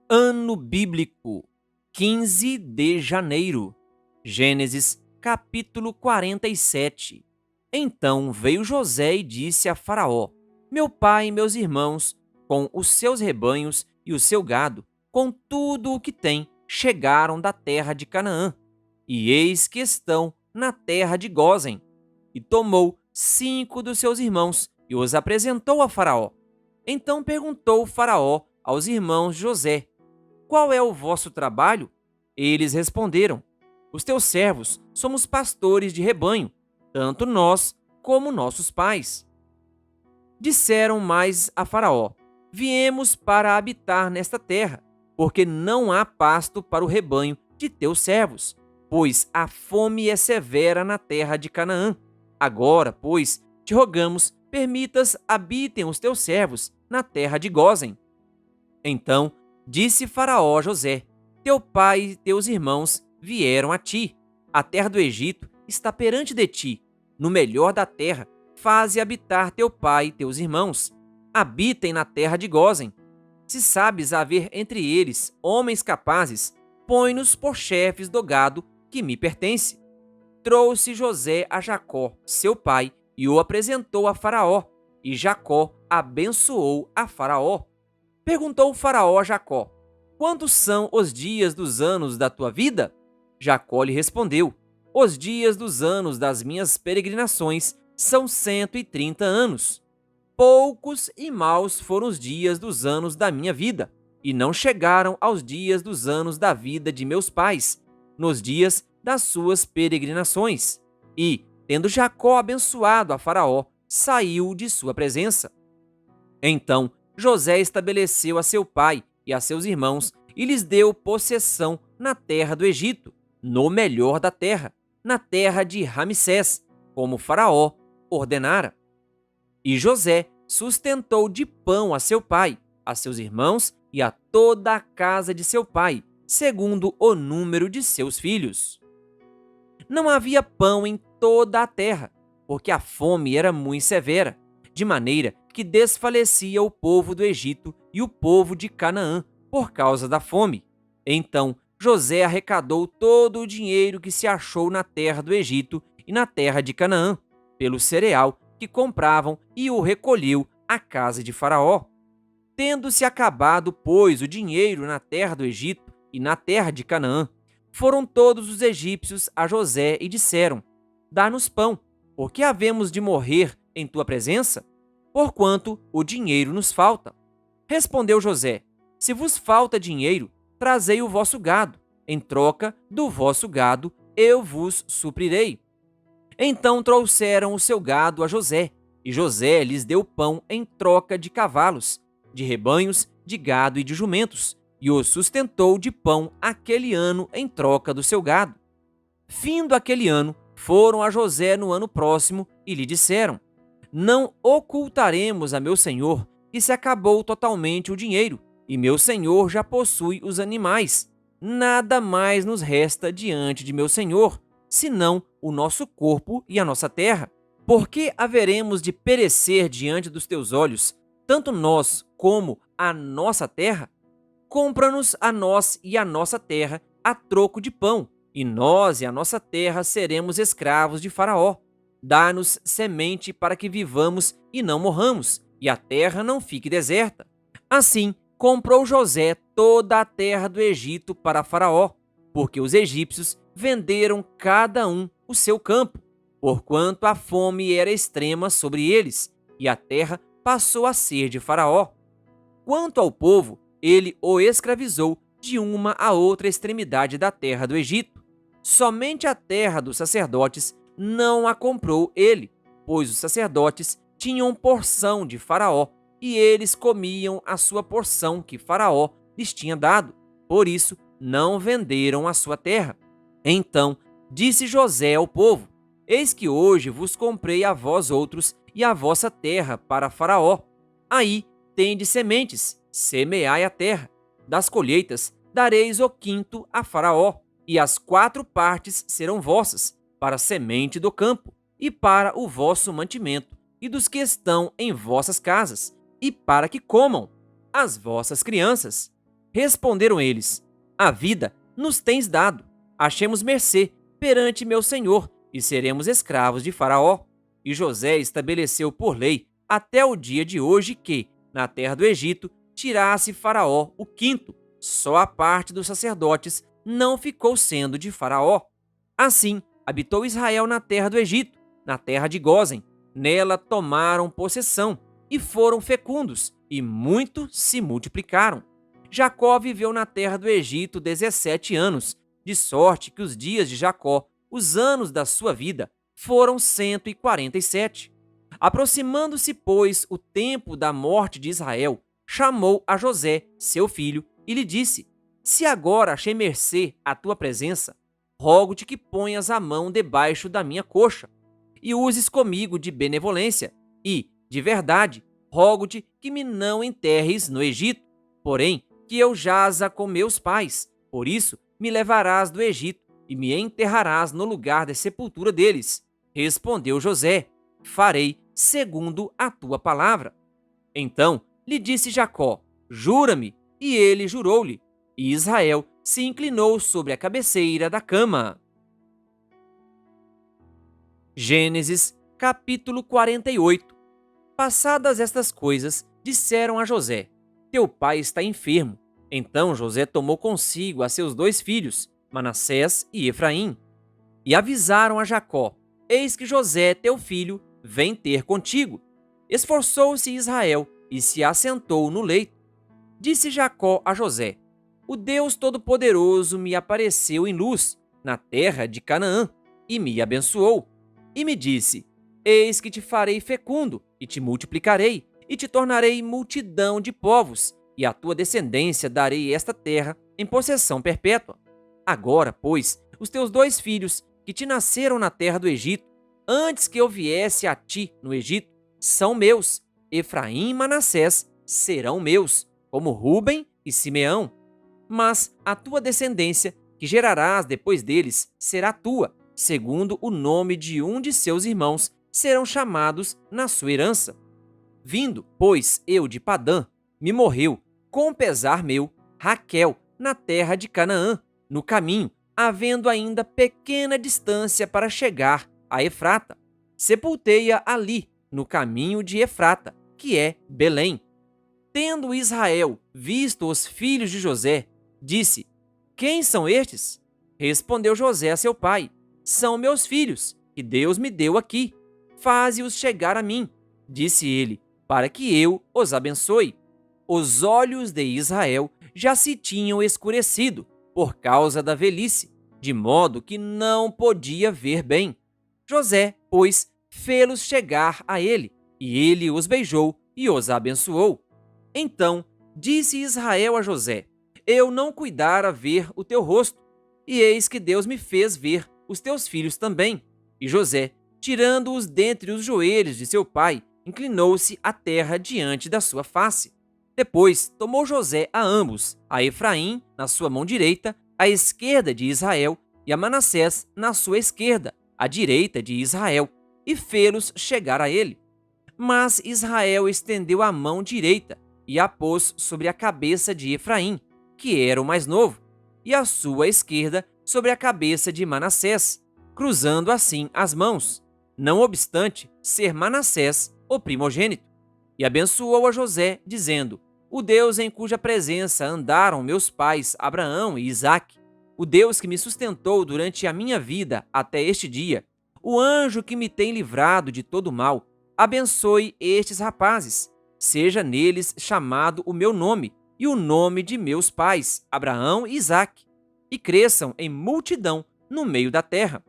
Ano bíblico, 15 de janeiro. Gênesis, capítulo 47. Então veio José e disse a Faraó: Meu pai e meus irmãos, com os seus rebanhos e o seu gado, com tudo o que tem, chegaram da terra de Canaã. E eis que estão na terra de Gósen. E tomou 5 dos seus irmãos e os apresentou a Faraó. Então perguntou Faraó aos irmãos de José: Qual é o vosso trabalho? Eles responderam: Os teus servos somos pastores de rebanho, tanto nós como nossos pais. Disseram mais a Faraó: Viemos para habitar nesta terra, porque não há pasto para o rebanho de teus servos, pois a fome é severa na terra de Canaã. Agora, pois, te rogamos, permitas habitem os teus servos na terra de Gósen. Então disse Faraó a José: Teu pai e teus irmãos vieram a ti. A terra do Egito está perante de ti. No melhor da terra, faze habitar teu pai e teus irmãos. Habitem na terra de Gósen. Se sabes haver entre eles homens capazes, põe-nos por chefes do gado que me pertence. Trouxe José a Jacó, seu pai, e o apresentou a Faraó. E Jacó abençoou a Faraó. Perguntou o Faraó a Jacó: Quantos são os dias dos anos da tua vida? Jacó lhe respondeu: Os dias dos anos das minhas peregrinações são 130 anos. Poucos e maus foram os dias dos anos da minha vida, e não chegaram aos dias dos anos da vida de meus pais, nos dias das suas peregrinações. E, tendo Jacó abençoado a Faraó, saiu de sua presença. Então José estabeleceu a seu pai e a seus irmãos e lhes deu possessão na terra do Egito, no melhor da terra, na terra de Ramsés, como Faraó ordenara. E José sustentou de pão a seu pai, a seus irmãos e a toda a casa de seu pai, segundo o número de seus filhos. Não havia pão em toda a terra, porque a fome era muito severa, de maneira que desfalecia o povo do Egito e o povo de Canaã por causa da fome. Então José arrecadou todo o dinheiro que se achou na terra do Egito e na terra de Canaã, pelo cereal que compravam, e o recolheu à casa de Faraó. Tendo-se acabado, pois, o dinheiro na terra do Egito e na terra de Canaã, foram todos os egípcios a José e disseram: Dá-nos pão, porque havemos de morrer em tua presença? Porquanto o dinheiro nos falta. Respondeu José: Se vos falta dinheiro, trazei o vosso gado. Em troca do vosso gado, eu vos suprirei. Então trouxeram o seu gado a José, e José lhes deu pão em troca de cavalos, de rebanhos, de gado e de jumentos, e os sustentou de pão aquele ano em troca do seu gado. Findo aquele ano, foram a José no ano próximo e lhe disseram: Não ocultaremos a meu senhor que se acabou totalmente o dinheiro, e meu senhor já possui os animais. Nada mais nos resta diante de meu senhor, senão o nosso corpo e a nossa terra. Porque haveremos de perecer diante dos teus olhos, tanto nós como a nossa terra? Compra-nos a nós e a nossa terra a troco de pão, e nós e a nossa terra seremos escravos de Faraó. Dá-nos semente para que vivamos e não morramos, e a terra não fique deserta. Assim, comprou José toda a terra do Egito para Faraó, porque os egípcios venderam cada um o seu campo, porquanto a fome era extrema sobre eles, e a terra passou a ser de Faraó. Quanto ao povo, ele o escravizou de uma a outra extremidade da terra do Egito. Somente a terra dos sacerdotes não a comprou ele, pois os sacerdotes tinham porção de Faraó, e eles comiam a sua porção que Faraó lhes tinha dado. Por isso, não venderam a sua terra. Então disse José ao povo: Eis que hoje vos comprei a vós outros e a vossa terra para Faraó. Aí tendes sementes, semeai a terra. Das colheitas dareis o quinto a Faraó, e as 4 partes serão vossas, para a semente do campo, e para o vosso mantimento, e dos que estão em vossas casas, e para que comam as vossas crianças. Responderam eles: A vida nos tens dado, achemos mercê perante meu senhor, e seremos escravos de Faraó. E José estabeleceu por lei até o dia de hoje que, na terra do Egito, tirasse Faraó o quinto, só a parte dos sacerdotes não ficou sendo de Faraó. Assim, habitou Israel na terra do Egito, na terra de Gósen. Nela tomaram possessão e foram fecundos, e muito se multiplicaram. Jacó viveu na terra do Egito 17 anos, de sorte que os dias de Jacó, os anos da sua vida, foram 147. Aproximando-se, pois, o tempo da morte de Israel, chamou a José, seu filho, e lhe disse: Se agora achei mercê à tua presença, rogo-te que ponhas a mão debaixo da minha coxa, e uses comigo de benevolência, e, de verdade, rogo-te que me não enterres no Egito, porém, que eu jaza com meus pais. Por isso, me levarás do Egito, e me enterrarás no lugar da sepultura deles. Respondeu José: Farei segundo a tua palavra. Então lhe disse Jacó: Jura-me. E ele jurou-lhe. E Israel se inclinou sobre a cabeceira da cama. Gênesis, capítulo 48. Passadas estas coisas, disseram a José: Teu pai está enfermo. Então José tomou consigo a seus 2 filhos, Manassés e Efraim, e avisaram a Jacó: Eis que José, teu filho, vem ter contigo. Esforçou-se Israel e se assentou no leito. Disse Jacó a José: O Deus Todo-Poderoso me apareceu em luz, na terra de Canaã, e me abençoou. E me disse: Eis que te farei fecundo, e te multiplicarei, e te tornarei multidão de povos, e à tua descendência darei esta terra em possessão perpétua. Agora, pois, os teus 2 filhos, que te nasceram na terra do Egito, antes que eu viesse a ti no Egito, são meus. Efraim e Manassés serão meus, como Ruben e Simeão. Mas a tua descendência, que gerarás depois deles, será tua, segundo o nome de um de seus irmãos, serão chamados na sua herança. Vindo, pois, eu de Padã, me morreu, com pesar meu, Raquel, na terra de Canaã, no caminho, havendo ainda pequena distância para chegar a Efrata. Sepultei-a ali, no caminho de Efrata, que é Belém. Tendo Israel visto os filhos de José, disse: Quem são estes? Respondeu José a seu pai: São meus filhos, que Deus me deu aqui. Faze-os chegar a mim, disse ele, para que eu os abençoe. Os olhos de Israel já se tinham escurecido por causa da velhice, de modo que não podia ver bem. José, pois, fê-los chegar a ele, e ele os beijou e os abençoou. Então disse Israel a José: Eu não cuidara ver o teu rosto, e eis que Deus me fez ver os teus filhos também. E José, tirando-os dentre os joelhos de seu pai, inclinou-se à terra diante da sua face. Depois tomou José a ambos, a Efraim na sua mão direita, à esquerda de Israel, e a Manassés na sua esquerda, à direita de Israel, e fê-los chegar a ele. Mas Israel estendeu a mão direita e a pôs sobre a cabeça de Efraim, que era o mais novo, e a sua esquerda sobre a cabeça de Manassés, cruzando assim as mãos, não obstante ser Manassés o primogênito. E abençoou a José, dizendo: O Deus em cuja presença andaram meus pais Abraão e Isaque, o Deus que me sustentou durante a minha vida até este dia, o anjo que me tem livrado de todo mal, abençoe estes rapazes, seja neles chamado o meu nome e o nome de meus pais, Abraão e Isaque, e cresçam em multidão no meio da terra.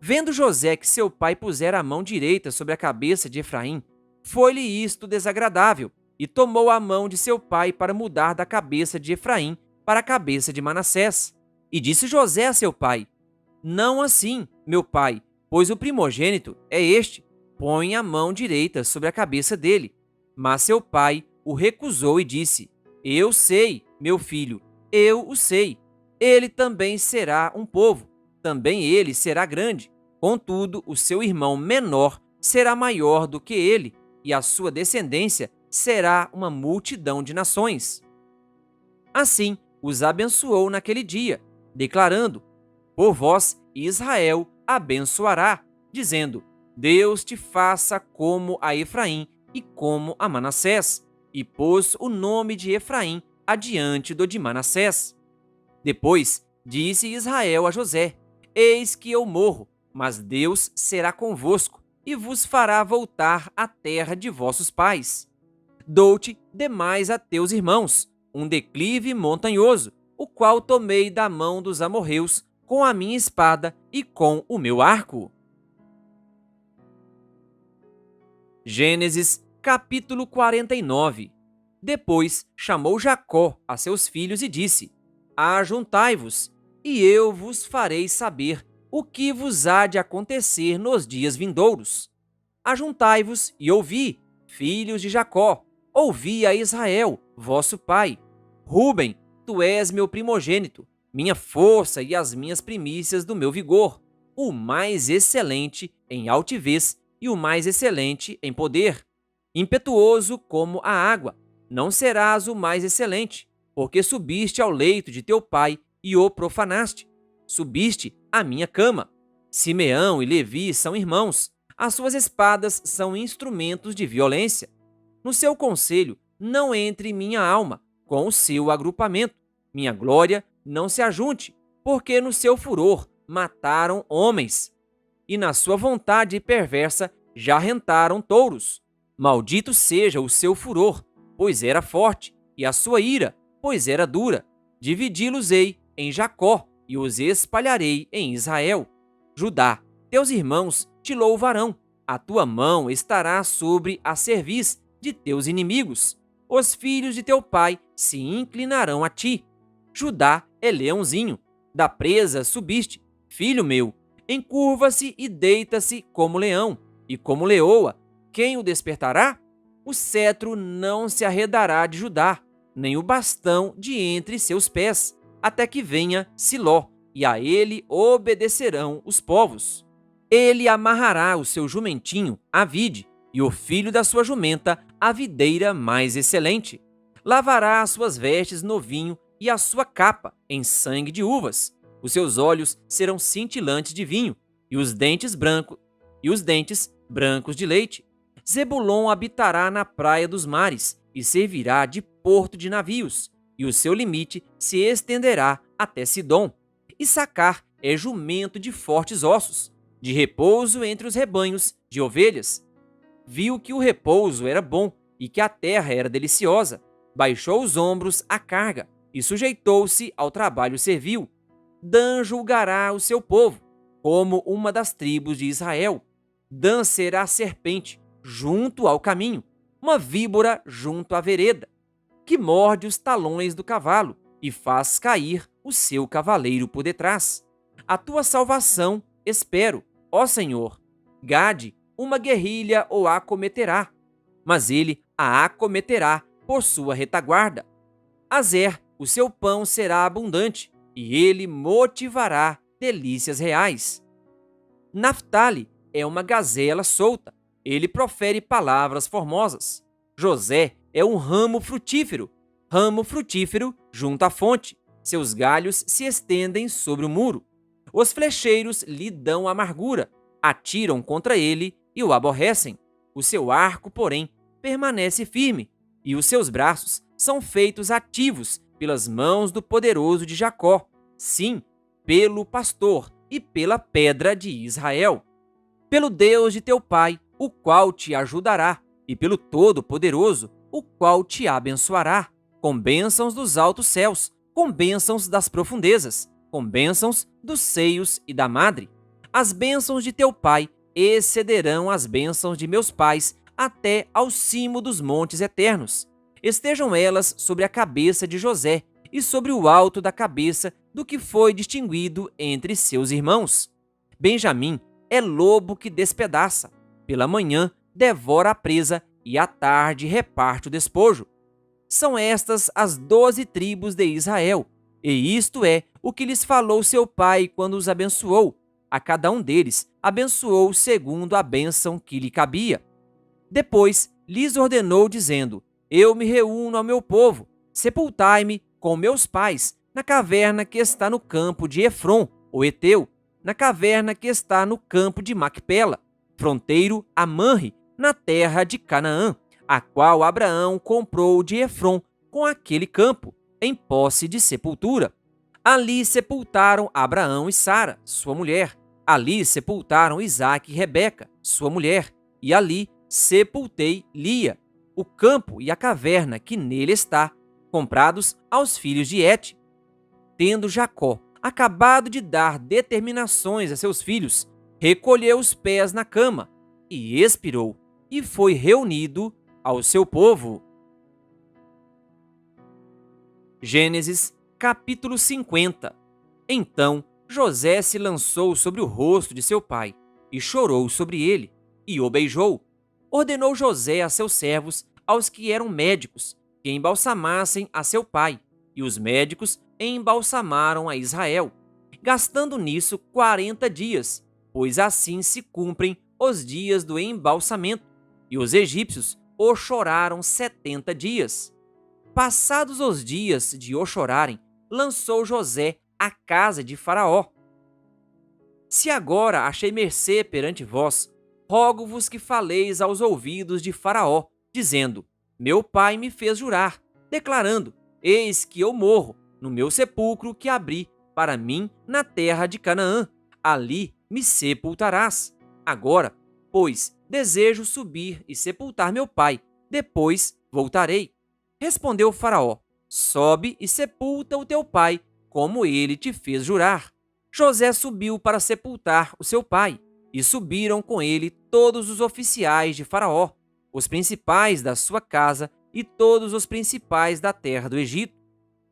Vendo José que seu pai pusera a mão direita sobre a cabeça de Efraim, foi-lhe isto desagradável, e tomou a mão de seu pai para mudar da cabeça de Efraim para a cabeça de Manassés. E disse José a seu pai: Não assim, meu pai, pois o primogênito é este, põe a mão direita sobre a cabeça dele. Mas seu pai o recusou e disse: Eu sei, meu filho, eu o sei. Ele também será um povo, também ele será grande. Contudo, o seu irmão menor será maior do que ele, e a sua descendência será uma multidão de nações. Assim, os abençoou naquele dia, declarando: por vós Israel abençoará, dizendo: Deus te faça como a Efraim e como a Manassés, e pôs o nome de Efraim adiante do de Manassés. Depois disse Israel a José: eis que eu morro, mas Deus será convosco e vos fará voltar à terra de vossos pais. Dou-te demais a teus irmãos, um declive montanhoso, o qual tomei da mão dos amorreus com a minha espada e com o meu arco. Gênesis capítulo 49. Depois chamou Jacó a seus filhos e disse: ajuntai-vos, e eu vos farei saber o que vos há de acontecer nos dias vindouros. Ajuntai-vos e ouvi, filhos de Jacó, ouvi a Israel, vosso pai. Rúben, tu és meu primogênito, minha força e as minhas primícias do meu vigor, o mais excelente em altivez e o mais excelente em poder. Impetuoso como a água, não serás o mais excelente, porque subiste ao leito de teu pai e o profanaste. Subiste à minha cama. Simeão e Levi são irmãos, as suas espadas são instrumentos de violência. No seu conselho não entre minha alma, com o seu agrupamento. Minha glória não se ajunte, porque no seu furor mataram homens, e na sua vontade perversa já rentaram touros. Maldito seja o seu furor, pois era forte, e a sua ira, pois era dura. Dividi-los-ei em Jacó, e os espalharei em Israel. Judá, teus irmãos te louvarão, a tua mão estará sobre a cerviz de teus inimigos. Os filhos de teu pai se inclinarão a ti. Judá é leãozinho, da presa subiste, filho meu, encurva-se e deita-se como leão, e como leoa, quem o despertará? O cetro não se arredará de Judá, nem o bastão de entre seus pés, até que venha Siló, e a ele obedecerão os povos. Ele amarrará o seu jumentinho à vide, e o filho da sua jumenta à videira mais excelente. Lavará as suas vestes no vinho e a sua capa em sangue de uvas. Os seus olhos serão cintilantes de vinho, e os dentes brancos de leite. Zebulon habitará na praia dos mares, e servirá de porto de navios, e o seu limite se estenderá até Sidom. Issacar é jumento de fortes ossos, de repouso entre os rebanhos de ovelhas. Viu que o repouso era bom e que a terra era deliciosa, baixou os ombros à carga e sujeitou-se ao trabalho servil. Dan julgará o seu povo, como uma das tribos de Israel. Dan será serpente junto ao caminho, uma víbora junto à vereda, que morde os talões do cavalo e faz cair o seu cavaleiro por detrás. A tua salvação espero, ó Senhor. Gade, uma guerrilha o acometerá, mas ele a acometerá por sua retaguarda. Azer, o seu pão será abundante, e ele motivará delícias reais. Naftali é uma gazela solta, ele profere palavras formosas. José é um ramo frutífero junto à fonte. Seus galhos se estendem sobre o muro. Os flecheiros lhe dão amargura, atiram contra ele e o aborrecem. O seu arco, porém, permanece firme, e os seus braços são feitos ativos pelas mãos do poderoso de Jacó, sim, pelo pastor e pela pedra de Israel. Pelo Deus de teu pai, o qual te ajudará, e pelo Todo-Poderoso, o qual te abençoará, com bênçãos dos altos céus, com bênçãos das profundezas, com bênçãos dos seios e da madre. As bênçãos de teu pai excederão as bênçãos de meus pais até ao cimo dos montes eternos. Estejam elas sobre a cabeça de José e sobre o alto da cabeça do que foi distinguido entre seus irmãos. Benjamim é lobo que despedaça. Pela manhã devora a presa e à tarde reparte o despojo. São estas as 12 tribos de Israel, e isto é o que lhes falou seu pai quando os abençoou. A cada um deles abençoou segundo a bênção que lhe cabia. Depois lhes ordenou, dizendo: Eu me reúno ao meu povo, sepultai-me com meus pais na caverna que está no campo de Efron, o Heteu, na caverna que está no campo de Macpela, fronteiro a Manre, na terra de Canaã, a qual Abraão comprou de Efron com aquele campo, em posse de sepultura. Ali sepultaram Abraão e Sara, sua mulher. Ali sepultaram Isaque e Rebeca, sua mulher. E ali sepultei Lia, o campo e a caverna que nele está, comprados aos filhos de Et. Tendo Jacó acabado de dar determinações a seus filhos, recolheu os pés na cama e expirou, e foi reunido ao seu povo. Gênesis capítulo 50. Então José se lançou sobre o rosto de seu pai e chorou sobre ele e o beijou. Ordenou José a seus servos, aos que eram médicos, que embalsamassem a seu pai, e os médicos embalsamaram a Israel, gastando nisso 40 dias, pois assim se cumprem os dias do embalsamento, e os egípcios o choraram 70 dias. Passados os dias de o chorarem, lançou José à casa de Faraó. Se agora achei mercê perante vós, rogo-vos que faleis aos ouvidos de Faraó, dizendo: meu pai me fez jurar, declarando: eis que eu morro no meu sepulcro que abri para mim na terra de Canaã, ali me sepultarás. Agora, pois, desejo subir e sepultar meu pai, depois voltarei. Respondeu Faraó: sobe e sepulta o teu pai, como ele te fez jurar. José subiu para sepultar o seu pai, e subiram com ele todos os oficiais de Faraó, os principais da sua casa e todos os principais da terra do Egito,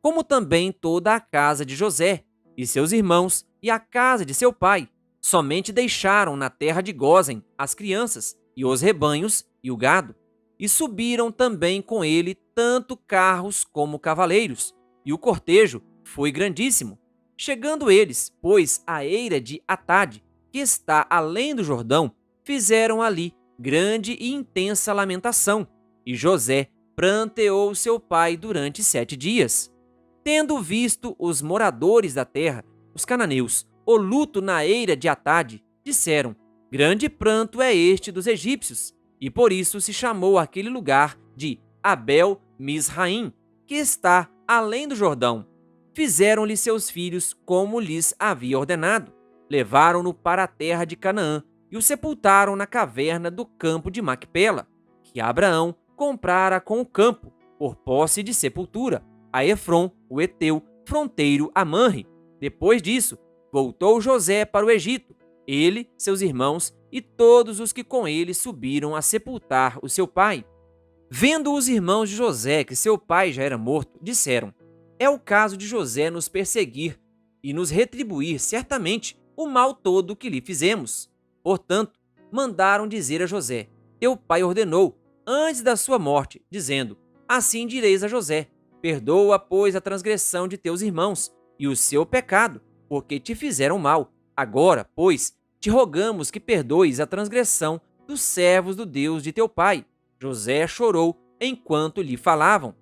como também toda a casa de José, e seus irmãos, e a casa de seu pai. Somente deixaram na terra de Gósen as crianças, e os rebanhos, e o gado. E subiram também com ele tanto carros como cavaleiros, e o cortejo foi grandíssimo. Chegando eles, pois, à eira de Atade, que está além do Jordão, fizeram ali grande e intensa lamentação, e José pranteou seu pai durante 7 dias. Tendo visto os moradores da terra, os cananeus, o luto na eira de Atade, disseram: grande pranto é este dos egípcios, e por isso se chamou aquele lugar de Abel-Misraim, que está além do Jordão. Fizeram-lhe seus filhos como lhes havia ordenado. Levaram-no para a terra de Canaã e o sepultaram na caverna do campo de Macpela, que Abraão comprara com o campo, por posse de sepultura, a Efron, o Heteu, fronteiro a Manre. Depois disso, voltou José para o Egito, ele, seus irmãos e todos os que com ele subiram a sepultar o seu pai. Vendo os irmãos de José que seu pai já era morto, disseram: é o caso de José nos perseguir e nos retribuir certamente o mal todo que lhe fizemos. Portanto, mandaram dizer a José: teu pai ordenou, antes da sua morte, dizendo: assim direis a José: perdoa, pois, a transgressão de teus irmãos e o seu pecado, porque te fizeram mal. Agora, pois, te rogamos que perdoes a transgressão dos servos do Deus de teu pai. José chorou enquanto lhe falavam.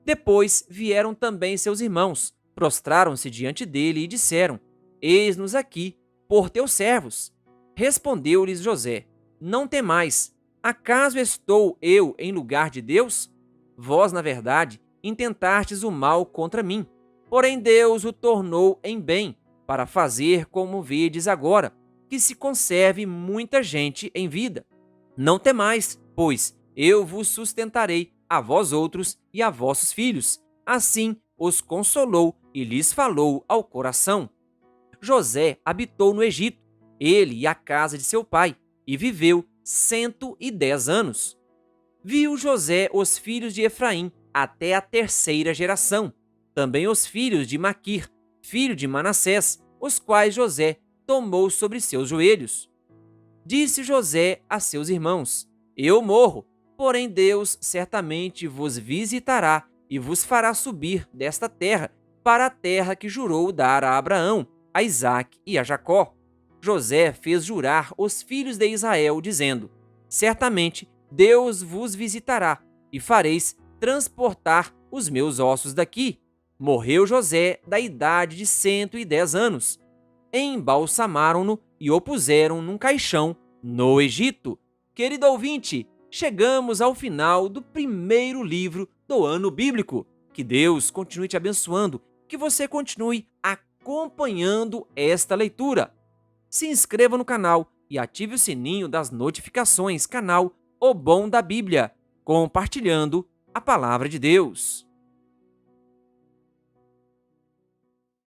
Depois vieram também seus irmãos, prostraram-se diante dele e disseram: eis-nos aqui, por teus servos. Respondeu-lhes José: não temais, acaso estou eu em lugar de Deus? Vós, na verdade, intentastes o mal contra mim, porém Deus o tornou em bem, para fazer como vedes agora, que se conserve muita gente em vida. Não temais, pois eu vos sustentarei, a vós outros e a vossos filhos. Assim os consolou e lhes falou ao coração. José habitou no Egito, ele e a casa de seu pai, e viveu 110 anos. Viu José os filhos de Efraim até a 3ª geração, também os filhos de Maquir, filho de Manassés, os quais José tomou sobre seus joelhos. Disse José a seus irmãos: eu morro, porém Deus certamente vos visitará e vos fará subir desta terra para a terra que jurou dar a Abraão, a Isaque e a Jacó. José fez jurar os filhos de Israel, dizendo: certamente Deus vos visitará e fareis transportar os meus ossos daqui. Morreu José da idade de 110 anos. Embalsamaram-no e o puseram num caixão no Egito. Querido ouvinte, chegamos ao final do primeiro livro do ano bíblico. Que Deus continue te abençoando, que você continue acompanhando esta leitura. Se inscreva no canal e ative o sininho das notificações, canal O Bom da Bíblia, compartilhando a palavra de Deus.